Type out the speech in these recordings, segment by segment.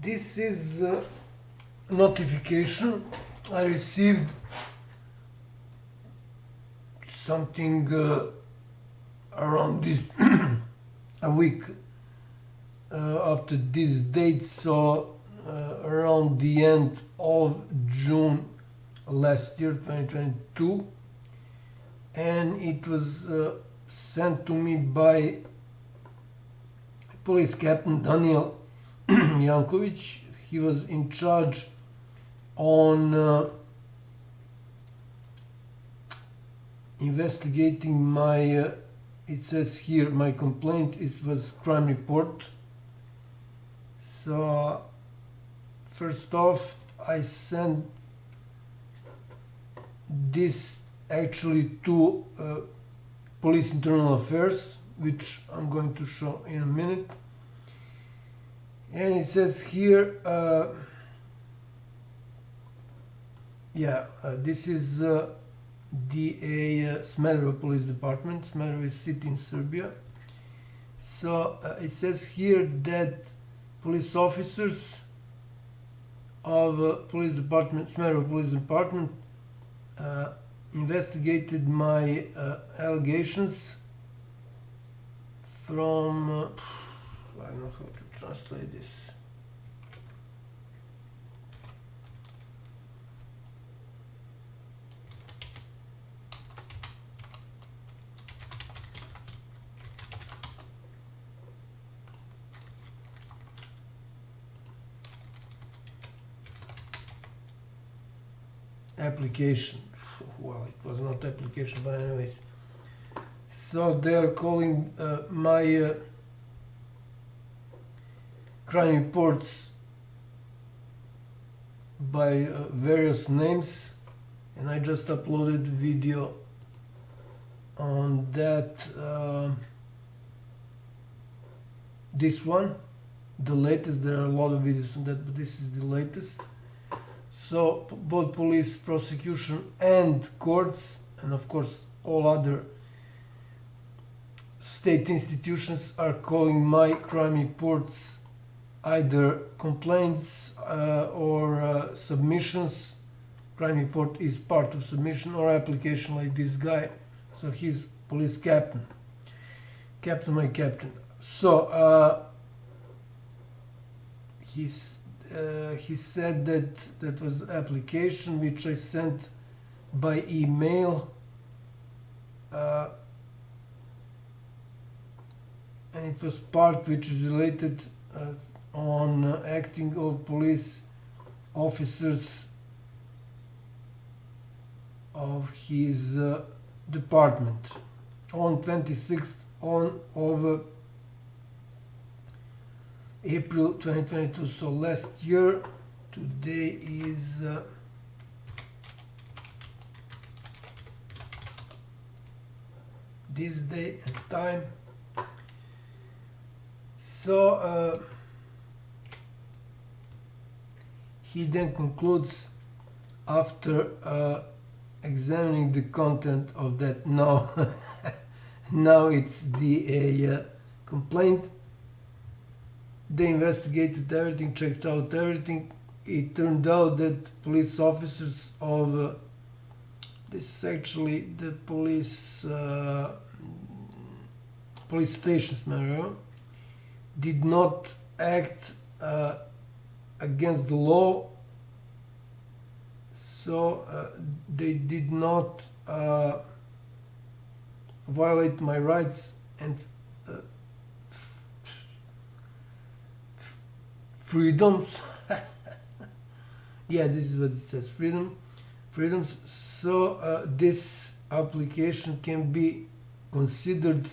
This is a notification I received something around this a week after this date, so around the end of June last year, 2022, and it was sent to me by Police Captain Daniel Jankovic. He was in charge on investigating my, it says here, my complaint. It was crime report. So first off, I sent this actually to Police Internal Affairs, which I'm going to show in a minute. And it says here, this is DA Smederevo Police Department. Smederevo is city in Serbia. So it says here that police officers of Police Department, Smederevo Police Department, investigated my allegations from I don't know how to translate this. Application. Well, it was not application, but anyways. So they are calling my crime reports by various names, and I just uploaded video on that. This one, the latest. There are a lot of videos on that, but this is the latest. So both police, prosecution, and courts, and of course all other state institutions are calling my crime reports either complaints or submissions. Crime report is part of submission or application, like this guy. So he's police captain. My captain. So he said that was application which I sent by email, and it was part which is related on acting of police officers of his department on 26th of April 2022. So last year. Today is this day and time. So he then concludes, after examining the content of that, now it's the complaint. They investigated everything, checked out everything. It turned out that police officers of this is actually the police stations, did not act against the law. So they did not violate my rights and freedoms. Yeah, this is what it says, freedoms. So this application can be considered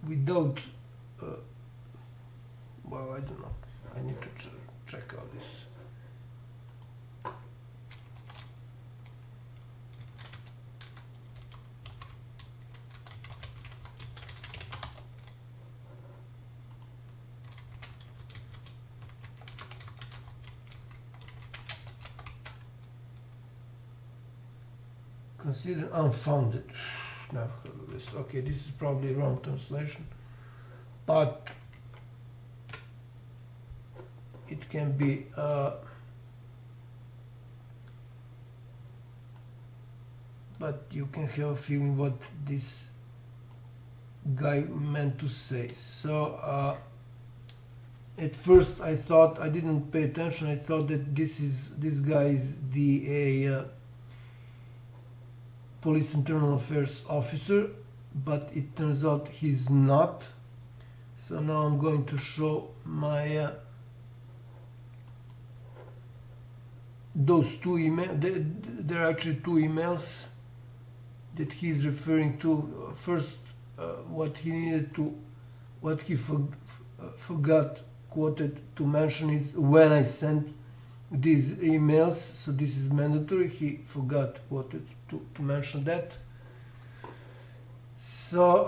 without well, I don't know, I need to check out this. Considered unfounded. never heard of this. Okay, this is probably wrong translation, but it can be but you can have a feeling what this guy meant to say. So at first I thought, I didn't pay attention, I thought that this guy is the police internal affairs officer, but it turns out he's not. So now I'm going to show my those two emails. There are actually two emails that he's referring to. First, what he needed to, what he forgot, quoted, to mention is when I sent these emails. So this is mandatory. He forgot, quoted, to mention that. So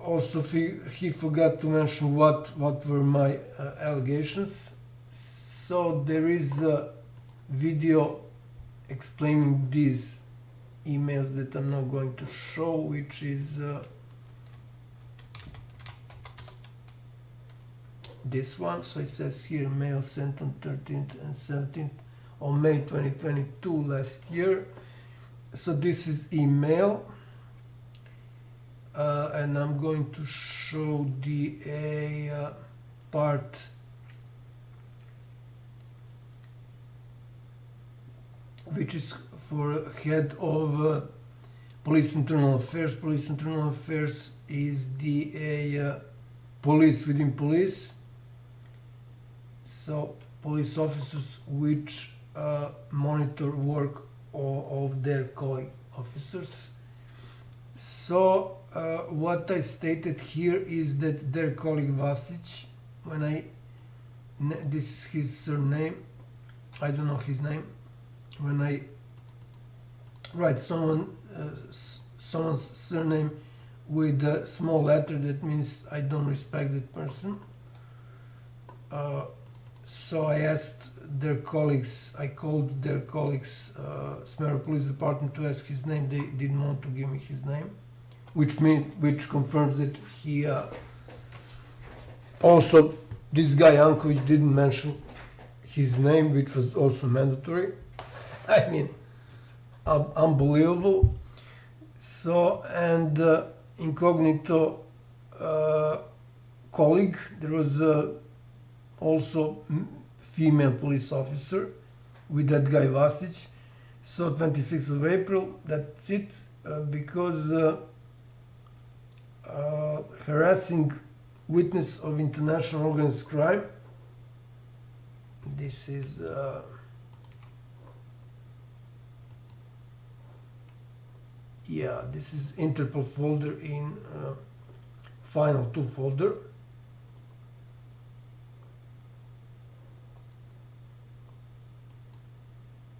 also he forgot to mention what were my allegations. So there is a video explaining these emails that I'm now going to show, which is this one. So it says here, mail sent on 13th and 17th of May 2022 last year. So this is email, and I'm going to show the part which is for head of police internal affairs. Police internal affairs is the police within police. So police officers which monitor work of their colleague officers. So what I stated here is that their colleague Vasic, this is his surname, I don't know his name. When I write someone's surname with a small letter, that means I don't respect that person. So I asked their colleagues, I called their colleagues, Smederevo Police Department, to ask his name. They didn't want to give me his name, which confirms that he also, this guy Jankovic didn't mention his name, which was also mandatory. I mean, unbelievable. So, and incognito colleague, there was also female police officer with that guy Vasic. So 26th of April, that's it, because harassing witness of international organized crime. This is yeah, this is Interpol folder in Final 2 folder.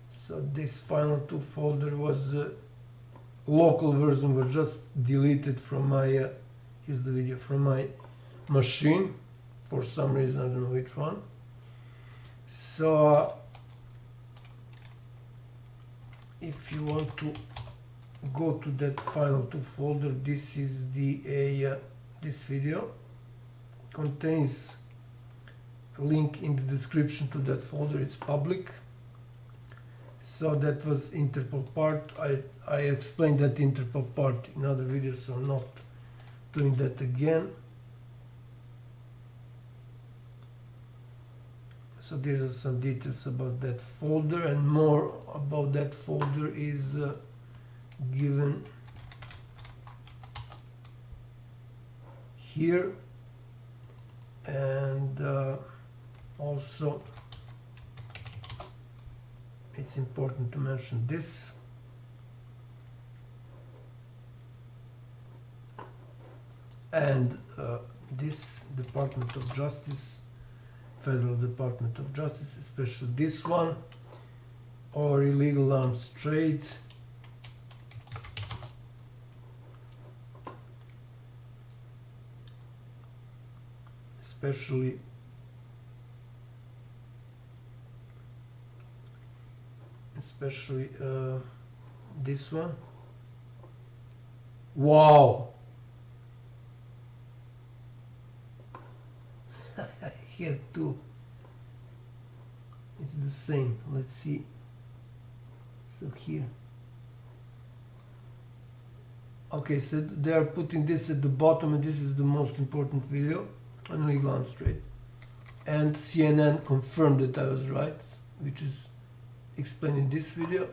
So this Final 2 folder was local version was just deleted from my here's the video, from my machine for some reason, I don't know which one. So if you want to go to that Final 2 folder, this is the this video contains a link in the description to that folder. It's public. So that was Interpol part. I explained that Interpol part in other videos, so I'm not doing that again. So these are some details about that folder, and more about that folder is given here. And also it's important to mention this. And this Department of Justice, Federal Department of Justice, especially this one, or illegal arms trade, especially this one, Wow! Here too. It's the same. Let's see. So here. Okay, so they are putting this at the bottom, and this is the most important video on Legal Arms Trade. And CNN confirmed that I was right, which is explained in this video.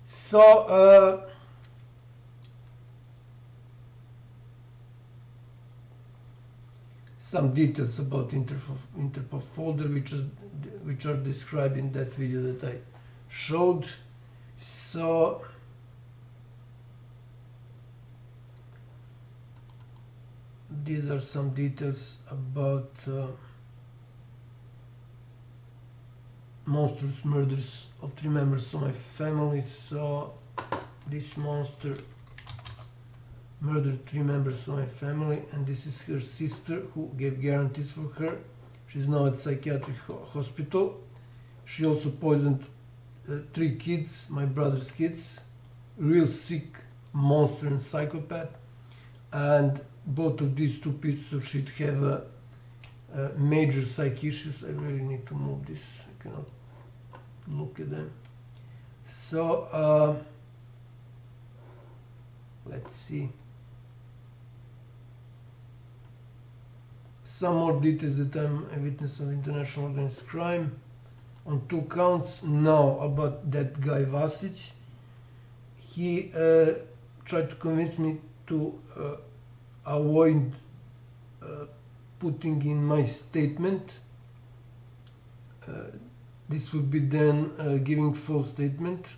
So, some details about Interpol folder, which are described in that video that I showed. So, these are some details about monstrous murders of 3 members of my family. So this monster murdered 3 members of my family, and this is her sister who gave guarantees for her. She's now at psychiatric hospital. She also poisoned 3 kids, my brother's kids, real sick monster and psychopath. And both of these 2 pieces of shit have major psych issues. I really need to move this. I cannot look at them. So let's see. Some more details that I'm a witness of international organized crime on 2 counts. Now about that guy Vasic. He tried to convince me to avoid putting in my statement. This would be then giving false statement.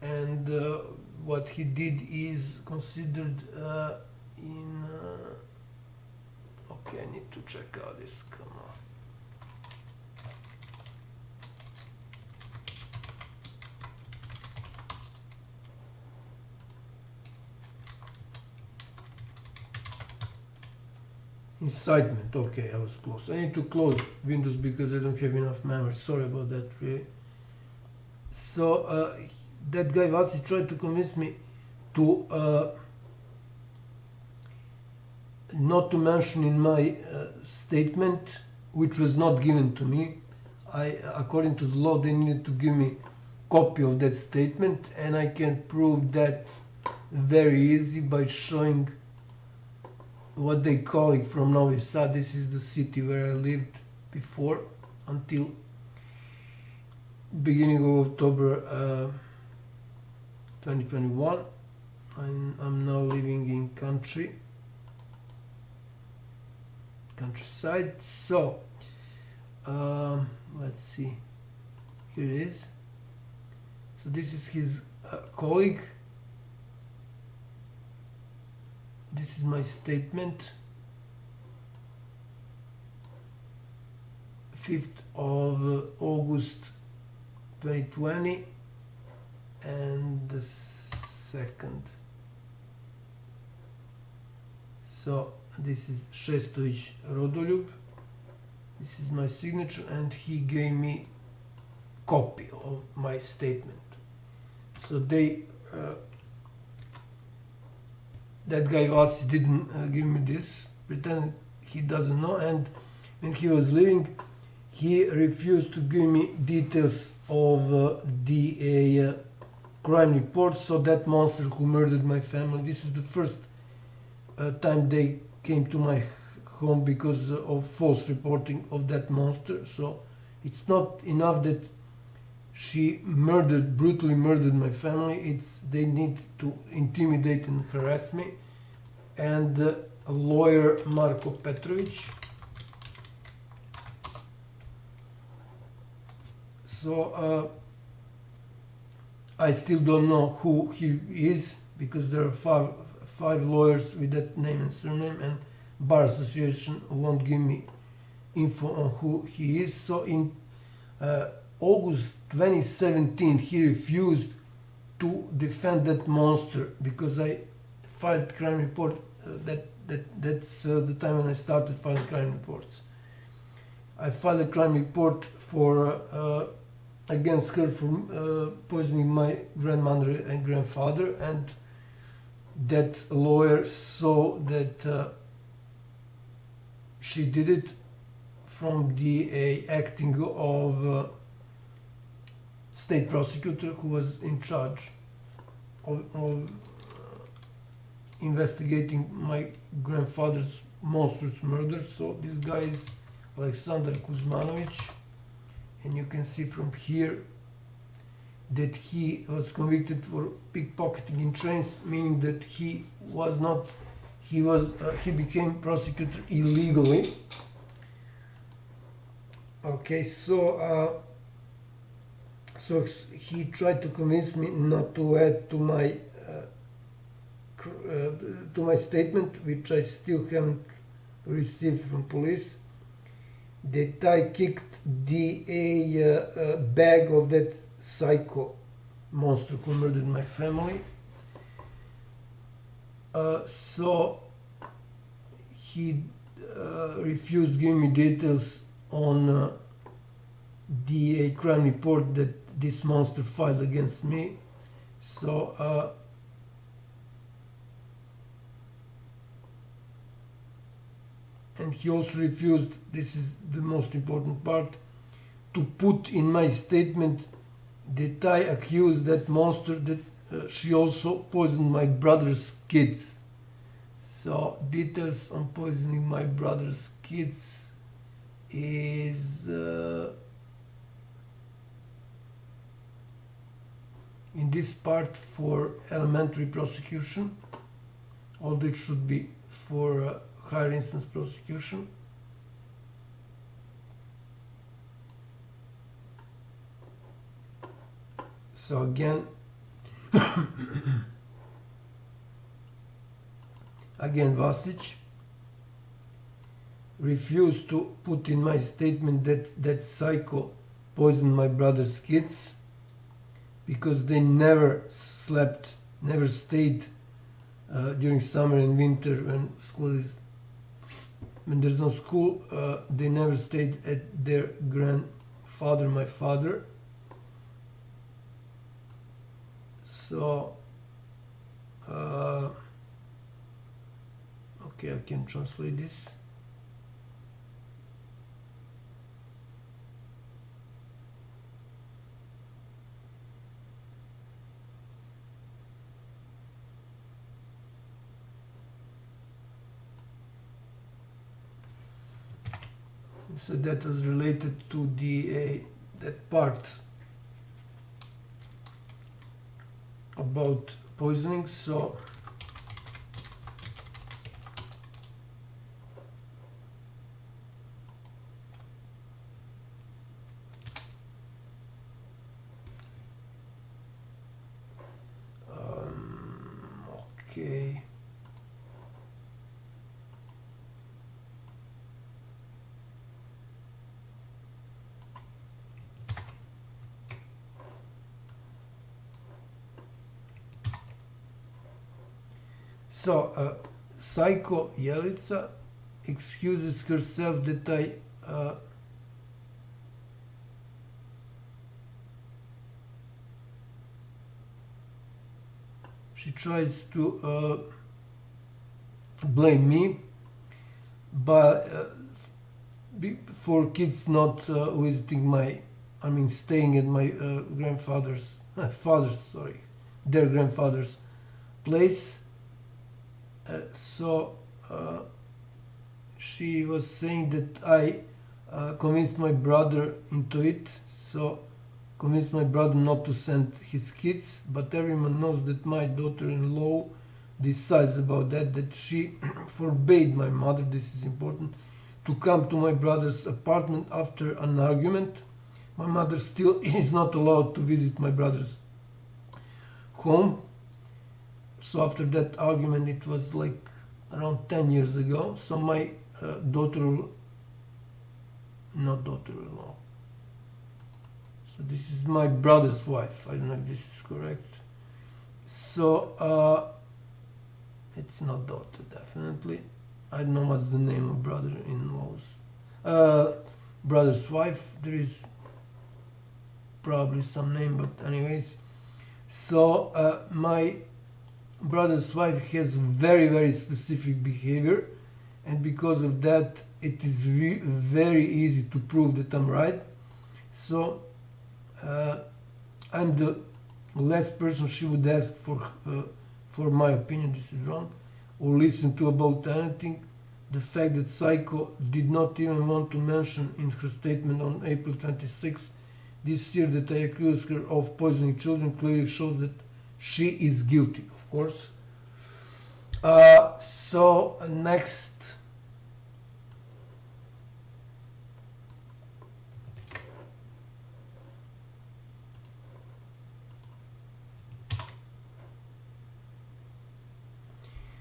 And what he did is considered in... okay, I need to check out this, come on. Incitement, okay, I was close. I need to close Windows because I don't have enough memory. Sorry about that, really. So, that guy Vasic tried to convince me to not to mention in my statement, which was not given to me. According to the law, they needed to give me copy of that statement, and I can prove that very easy by showing what they call it from Novi Sad. This is the city where I lived before until beginning of October 2021. I'm now living in countryside. So let's see, here it is. So this is his colleague. This is my statement, 5th of August 2020, and the 2nd. So this is Šestović Rodoljub. This is my signature, and he gave me copy of my statement. So they that guy Vasic didn't give me this, pretended he doesn't know, and when he was leaving, he refused to give me details of the crime report. So that monster who murdered my family, this is the first time they came to my home because of false reporting of that monster. So it's not enough that she brutally murdered my family. They need to intimidate and harass me. And lawyer Marko Petrovic. So I still don't know who he is, because there are five lawyers with that name and surname, and Bar Association won't give me info on who he is. So in August 2017, he refused to defend that monster because I filed crime report. That's the time when I started filing crime reports. I filed a crime report for against her for poisoning my grandmother and grandfather, and that lawyer saw that she did it from the acting of state prosecutor who was in charge of investigating my grandfather's monstrous murder. So this guy is Alexander Kuzmanovic, and you can see from here that he was convicted for pickpocketing in trains, meaning that he became prosecutor illegally. Okay, so he tried to convince me not to add to my statement, which I still haven't received from police, that I kicked the bag of that psycho monster who murdered my family. So he refused giving me details on the crime report that this monster filed against me. So and he also refused, this is the most important part, to put in my statement that I accused that monster that she also poisoned my brother's kids. So details on poisoning my brother's kids is in this part for elementary prosecution, although it should be for higher instance prosecution. So again Vasic refused to put in my statement that psycho poisoned my brother's kids because they never slept, never stayed during summer and winter when there's no school, they never stayed at their grandfather, my father. So okay, I can translate this. So that was related to the that part about poisoning. So okay. So, Psycho Jelica excuses herself that she tries to blame me, but for kids not visiting staying at my their grandfather's place. So she was saying that I convinced my brother into it, so convinced my brother not to send his kids, but everyone knows that my daughter-in-law decides about that she forbade my mother, this is important, to come to my brother's apartment after an argument. My mother still is not allowed to visit my brother's home. So after that argument, it was like around 10 years ago. So my daughter-in-law, so this is my brother's wife. I don't know if this is correct. So it's not daughter, definitely. I don't know what's the name of brother-in-law's. Brother's wife. There is probably some name, but anyways. So my brother's wife has very specific behavior, and because of that it is very easy to prove that I'm right. So I'm the last person she would ask for my opinion, this is wrong, or listen to about anything. The fact that Psycho did not even want to mention in her statement on April 26 this year that I accused her of poisoning children clearly shows that she is guilty, of course. So next.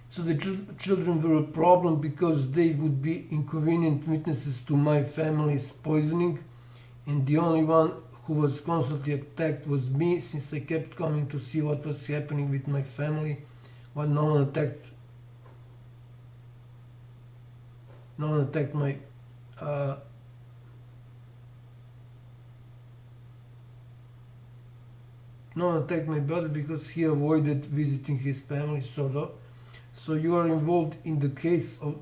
So the children were a problem because they would be inconvenient witnesses to my family's poisoning, and the only one who was constantly attacked was me, since I kept coming to see what was happening with my family, while no one attacked my no one attacked my brother because he avoided visiting his family, sort of. So you are involved in the case of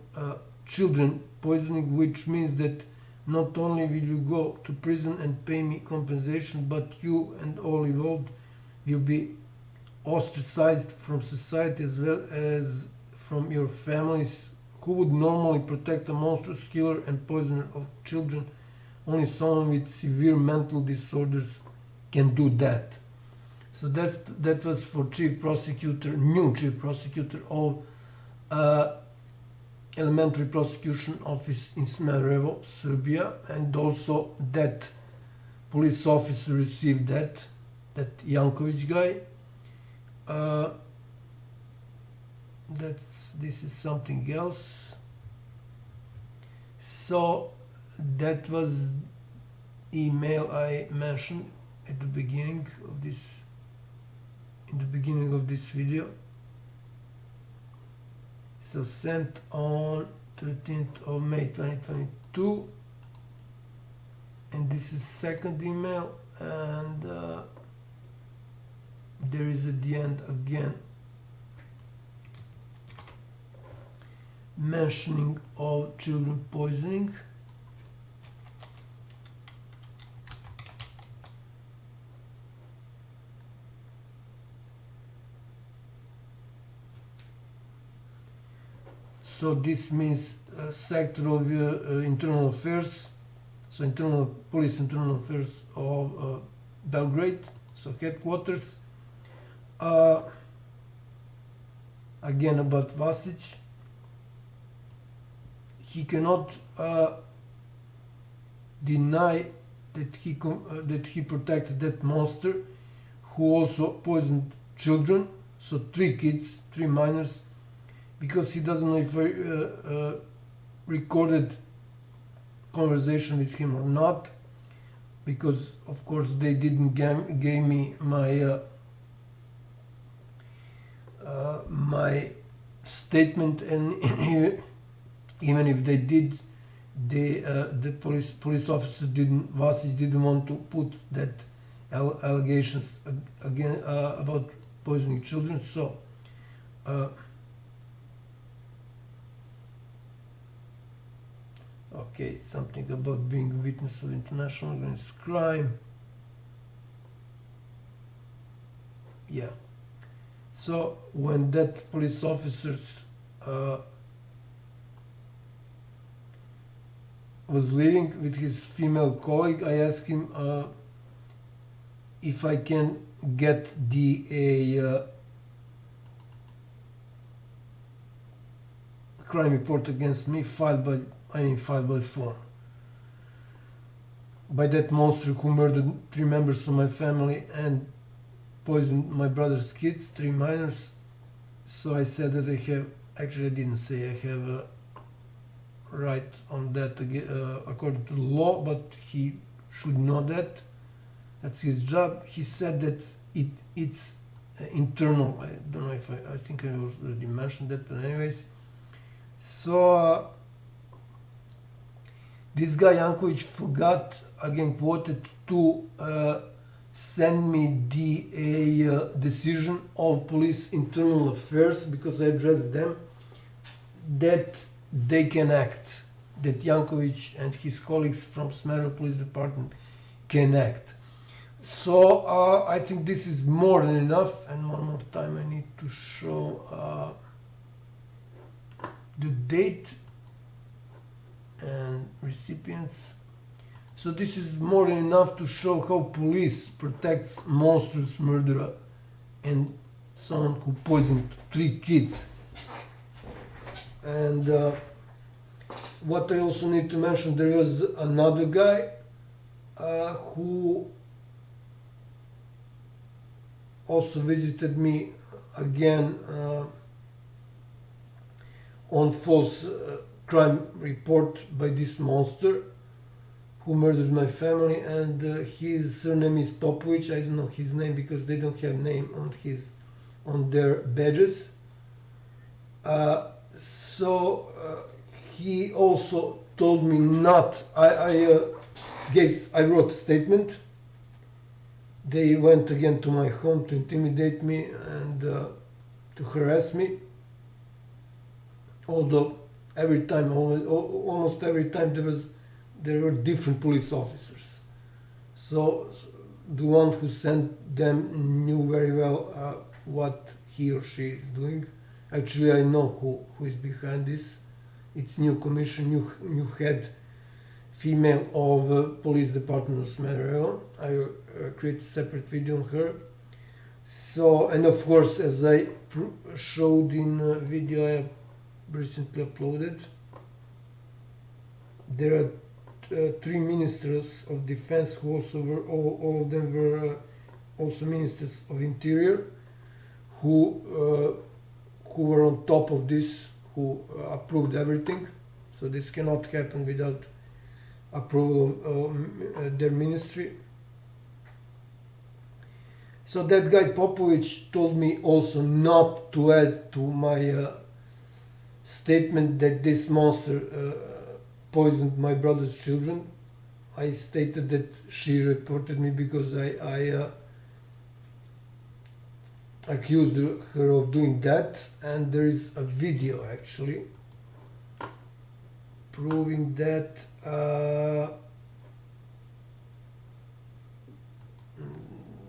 children poisoning, which means that not only will you go to prison and pay me compensation, but you and all involved will be ostracized from society as well as from your families, who would normally protect a monstrous killer and poisoner of children. Only someone with severe mental disorders can do that. So that was for new chief prosecutor of Elementary Prosecution Office in Smederevo, Serbia, and also that police officer received that Jankovic guy. This is something else. So that was email I mentioned at the beginning of this, video. So sent on 13th of May 2022, and this is second email, and there is at the end again mentioning of children poisoning. So this means sector of internal affairs, so police internal affairs of Belgrade, so headquarters. Again about Vasic, he cannot deny that he protected that monster who also poisoned children, so 3 kids, 3 minors, because he doesn't know if I recorded conversation with him or not, because of course they didn't gave me my my statement, and even if they did, the police officer Vasic didn't want to put that allegations again about poisoning children. So okay, something about being a witness of international organized crime. Yeah. So when that police officer was leaving with his female colleague, I asked him if I can get the crime report against me filed by phone by that monster who murdered 3 members of my family and poisoned my brother's kids, 3 minors. So I said that I have, actually I didn't say I have a right on that according to the law, but he should know that. That's his job. He said that it's internal. I don't know if I think I already mentioned that, but anyways. So this guy Jankovic forgot, again quoted 2 send me the decision of police internal affairs, because I addressed them, that they can act, that Jankovic and his colleagues from Smederevo Police Department can act. So I think this is more than enough. And one more time I need to show the date and recipients. So this is more than enough to show how police protects monstrous murderer and someone who poisoned 3 kids. And what I also need to mention, there was another guy who also visited me again on false crime report by this monster who murdered my family, and his surname is Popovic. I don't know his name because they don't have name on their badges. So he also told me not. I wrote a statement. They went again to my home to intimidate me and to harass me. Although every time, almost every time, there were different police officers. So the one who sent them knew very well what he or she is doing. Actually, I know who is behind this. It's new commission, new head, female of police department of Smederevo. I create a separate video on her. So, and of course, as I showed in a video I recently uploaded, there are 3 ministers of defense who also were, all of them were also ministers of interior, who were on top of this, who approved everything. So this cannot happen without approval of their ministry. So that guy Popovic told me also not to add to my statement that this monster poisoned my brother's children. I stated that she reported me because I accused her of doing that, and there is a video actually proving that. Where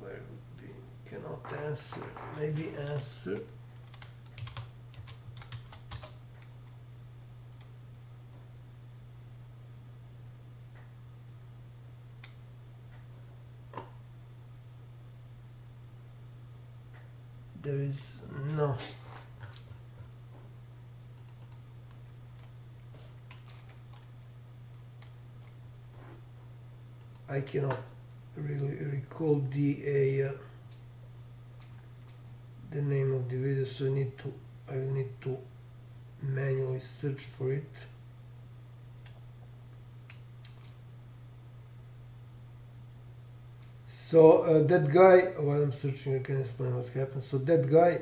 would be? Cannot answer. Maybe answer. There is no. I cannot really recall the name of the video, so I will need to manually search for it. So that guy, while I'm searching, I can explain what happened. So that guy,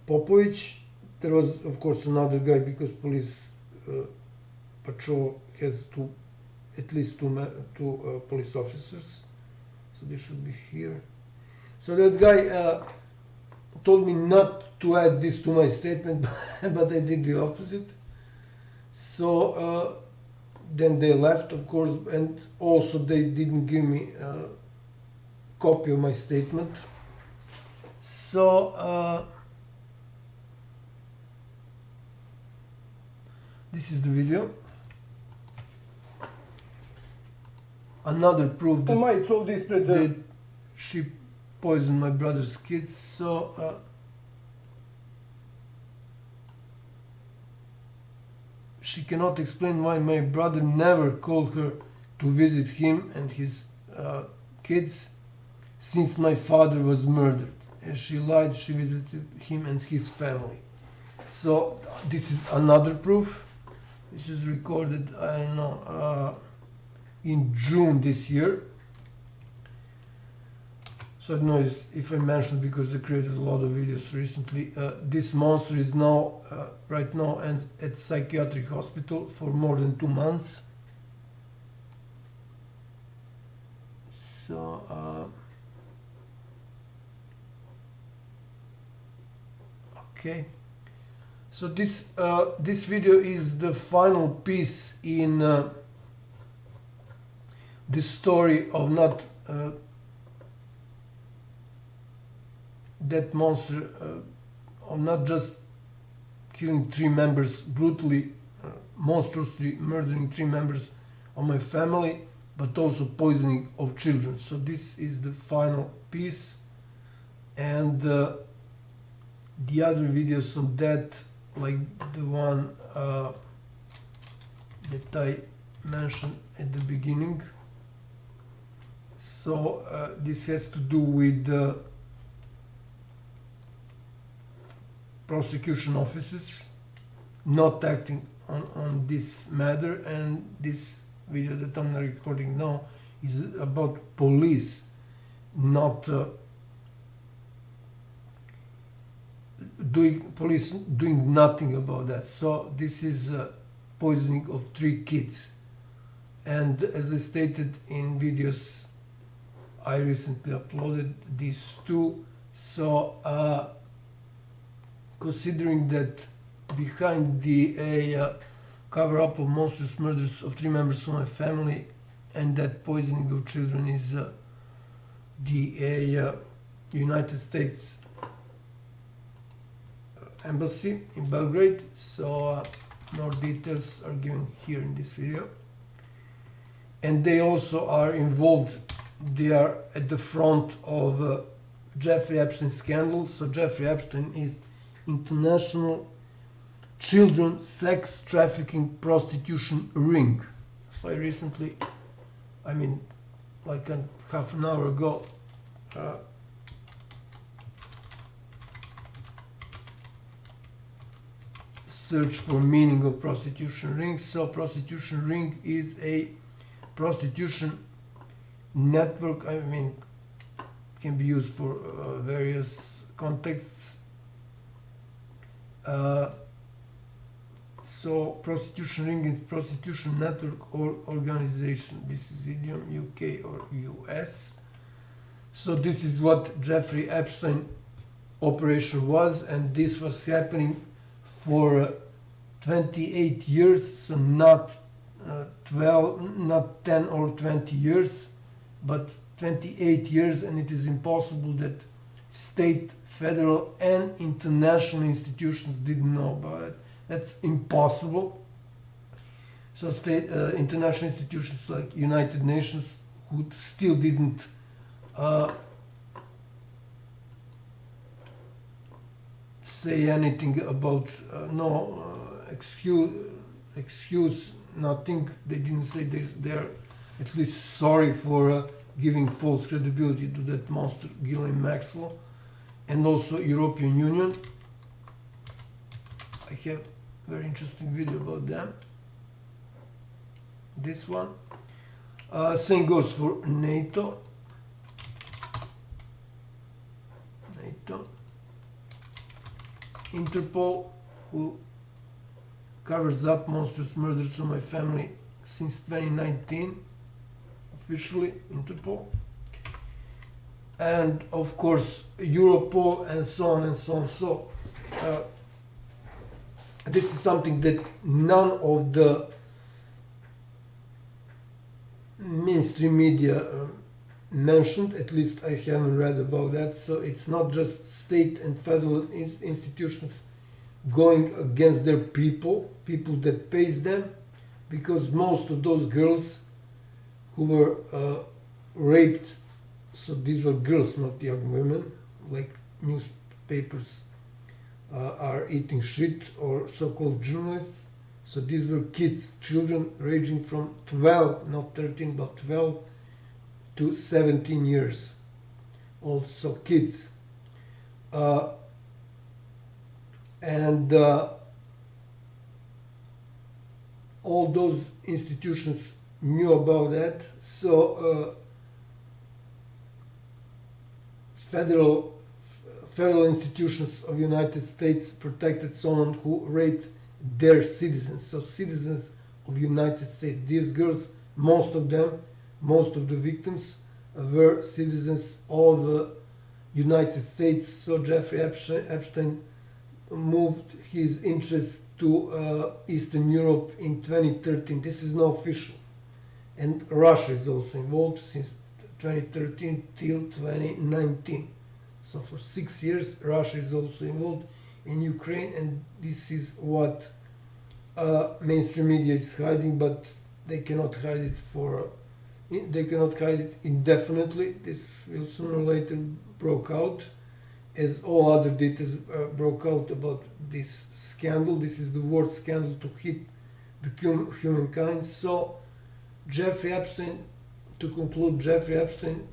Popovic, there was of course another guy, because police patrol has at least two police officers. So they should be here. So that guy told me not to add this to my statement, but I did the opposite. So then they left, of course, and also they didn't give me copy of my statement. So this is the video. Another proof that she poisoned my brother's kids. So she cannot explain why my brother never called her to visit him and his kids since my father was murdered. As she lied, she visited him and his family. So this is another proof. This is recorded, I don't know, in June this year. So I don't know if I mentioned, because I created a lot of videos recently. This monster is now, right now, at psychiatric hospital for more than 2 months. So okay, so this video is the final piece in the story of not that monster, of not just killing 3 members brutally, monstrously murdering 3 members of my family, but also poisoning of children. So this is the final piece, and the other videos on that, like the one that I mentioned at the beginning. So this has to do with the prosecution offices not acting on this matter, and this video that I'm recording now is about police not doing nothing about that. So this is poisoning of 3 kids, and as I stated in videos I recently uploaded, these 2. So considering that behind the cover-up of monstrous murders of 3 members of my family and that poisoning of children is the United States Embassy in Belgrade. So more details are given here in this video, and they also are involved. They are at the front of Jeffrey Epstein scandal. So Jeffrey Epstein is international children sex trafficking prostitution ring. So I recently, I mean like half an hour ago, search for meaning of prostitution ring. So prostitution ring is a prostitution network. I mean, can be used for various contexts. So prostitution ring is prostitution network or organization. This is idiom UK or US. So this is what Jeffrey Epstein operation was, and this was happening for 28 years. So not 10 or 20 years, but 28 years, and it is impossible that state, federal and international institutions didn't know about it. That's impossible. So state, international institutions like United Nations, who still didn't say anything about excuse nothing. They didn't say this. They're at least sorry for giving false credibility to that monster Ghislaine Maxwell. And also European Union. I have a very interesting video about them. This one. Same goes for NATO. Interpol, who covers up monstrous murders of my family since 2019, officially Interpol. And of course Europol, and so on and so on. So this is something that none of the mainstream media mentioned. At least I haven't read about that. So it's not just state and federal institutions going against their people that pays them, because most of those girls who were raped, so these were girls, not young women, like newspapers are eating shit, or so-called journalists. So these were kids, children ranging from 12, not 13, but 12 to 17 years old, so kids. And all those institutions knew about that. So federal institutions of United States protected someone who raped their citizens. So citizens of United States, these girls, most of them, most of the victims were citizens of United States. So Jeffrey Epstein moved his interests to Eastern Europe in 2013. This is now official. And Russia is also involved since 2013 till 2019. So for 6 years, Russia is also involved in Ukraine, and this is what mainstream media is hiding, but they cannot hide it indefinitely. This will sooner or later broke out, as all other details broke out about this scandal. This is the worst scandal to hit the humankind. So Jeffrey Epstein, to conclude, Jeffrey Epstein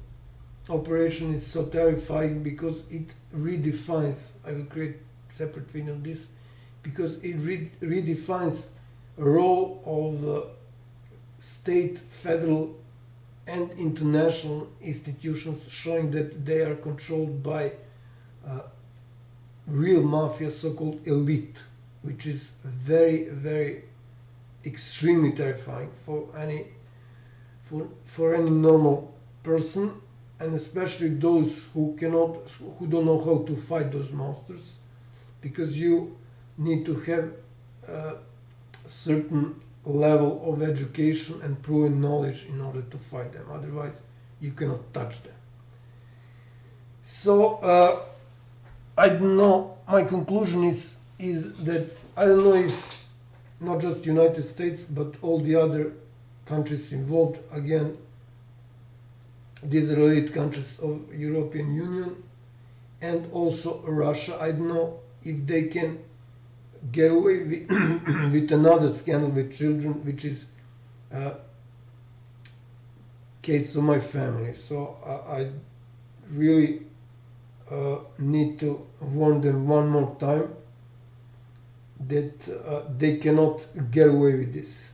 operation is so terrifying because it redefines, I will create a separate video on this, because it redefines a role of state, federal and international institutions, showing that they are controlled by real mafia, so-called elite, which is very, very extremely terrifying for any normal person, and especially those who don't know how to fight those monsters, because you need to have a certain level of education and proven knowledge in order to fight them. Otherwise, you cannot touch them. So I don't know. My conclusion is that I don't know if not just United States but all the other countries involved, again, these are elite countries of European Union and also Russia. I don't know if they can get away with, with another scandal with children, which is case of my family. So I really need to warn them one more time that they cannot get away with this.